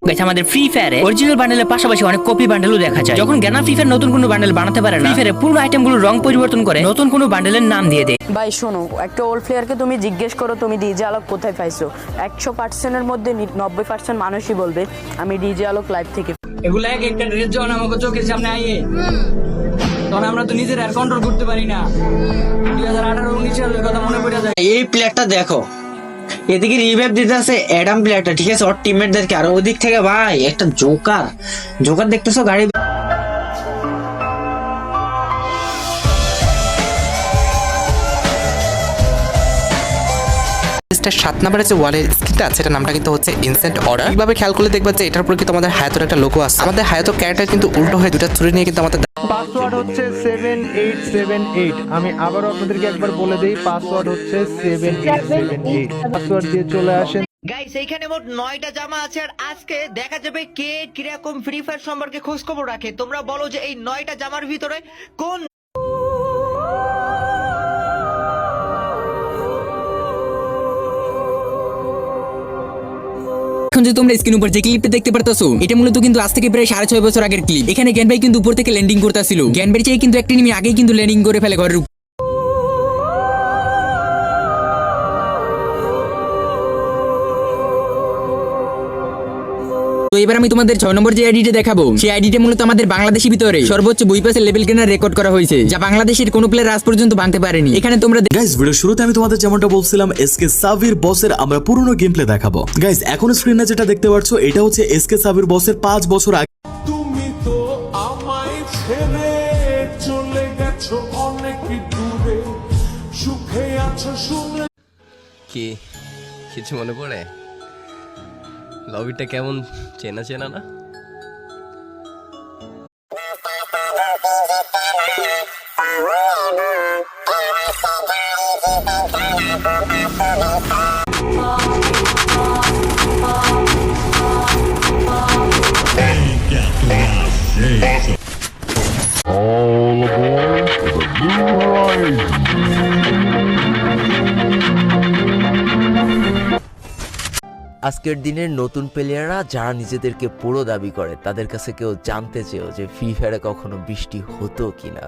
Guys আমাদের free ফায়ারে original বান্ডেলের পাশাপাশি অনেক কপি বান্ডেলও দেখা যায়। যখন জ্ঞানা ফ্রি ফায়ার নতুন কোনো বান্ডেল বানাতে পারে না, ফ্রি ফায়ারে পুরো আইটেমগুলোর রং পরিবর্তন করে নতুন কোনো বান্ডেলের নাম দিয়ে দেয়। ভাই শোনো, একটা ওল্ড প্লেয়ারকে তুমি জিজ্ঞেস করো তুমি ডিজে আলোক কোথায় পাইছো, 100%-এর মধ্যে 90% মানুষই বলবে আমি ডিজে আলোক লাইভ থেকে। এগুলা এক একটা ড্রেস যখন আমাকে চোখের সামনে আইয়ে তখন আমরা তো নিজের আর কন্ট্রোল করতে পারি না। 2018-19 সালের কথা মনে পড়ে যায়। এই প্লেয়ারটা দেখো, এদিকে রিভাইভ দিতে আছে অ্যাডাম প্লেয়ারটা, ঠিক আছে, ওর টিমমেটদেরকে, আর ওদিক থেকে ভাই একটা জোকার দেখতেছো গাড়ি। এটা 7 নম্বরে যে ওয়ালের স্ক্রিনটা আছে এটা নামটা কিন্তু হচ্ছে ইনসেন্ট অর্ডার। কিভাবে খেয়াল করলে দেখবা যে এটার উপর কিন্তু আমাদের হায়াতের একটা লোগো আছে। আমাদের হায়াতের ক্যারেক্টার কিন্তু উল্টো হয়ে দুটো ছুরি নিয়ে কিন্তু আমাদের পাসওয়ার্ড হচ্ছে 7878। আমি আবারও আপনাদেরকে একবার বলে দেই, পাসওয়ার্ড হচ্ছে 7878। পাসওয়ার্ড দিয়ে চলে আসেন। গাইস এইখানে মোট 9টা জামা আছে আর আজকে দেখা যাবে কে কিরকম ফ্রি ফায়ার সম্পর্কে খোঁজ খবর রাখে। তোমরা বলো যে এই 9টা জামার ভিতরে কোন এখন যে তোমরা স্ক্রিন উপর যে ক্লিপটা দেখতে পারতাছো এটা মূলত কিন্তু আজ থেকে প্রায় 6.5 বছর আগের ক্লিপ। এখানে জ্ঞান ভাই কিন্তু উপর থেকে ল্যান্ডিং করতেছিল। জ্ঞান ভাই চেয়ে কিন্তু একটা এনিমি আগেই কিন্তু ল্যান্ডিং করে ফেলে ঘরের উপর। তো এবার আমি তোমাদের 6 নম্বর যে আইডিটা দেখাবো, সেই আইডিটা মূলত আমাদের বাংলাদেশের ভিতরে সর্বোচ্চ 2 পাসের লেভেল কেনার রেকর্ড করা হয়েছে, যা বাংলাদেশের কোনো প্লেয়ার আজ পর্যন্ত ভাঙতে পারেনি। এখানে তোমরা গাইস ভিডিও শুরুতে আমি তোমাদের যেমনটা বলছিলাম এসকে সাবির বসের আমরা পুরনো গেম প্লে দেখাবো। গাইস এখন স্ক্রিনে যেটা দেখতে পাচ্ছ এটা হচ্ছে এসকে সাবির বসের 5 বছর আগে। তুমি তো আমায় ছেড়ে চলে গেছো অনেক দূরে, সুখে আছো শুনে। কি কিছু মনে পড়ে? লবিটা কেমন চেনা চেনা না? আজকের দিনের নতুন প্লেয়াররা যারা নিজেদেরকে পুরো দাবি করে তাদের কাছে কেউ জানতে চেয়েও যে ফ্রি ফায়ারে কখনো বৃষ্টি হতো কিনা।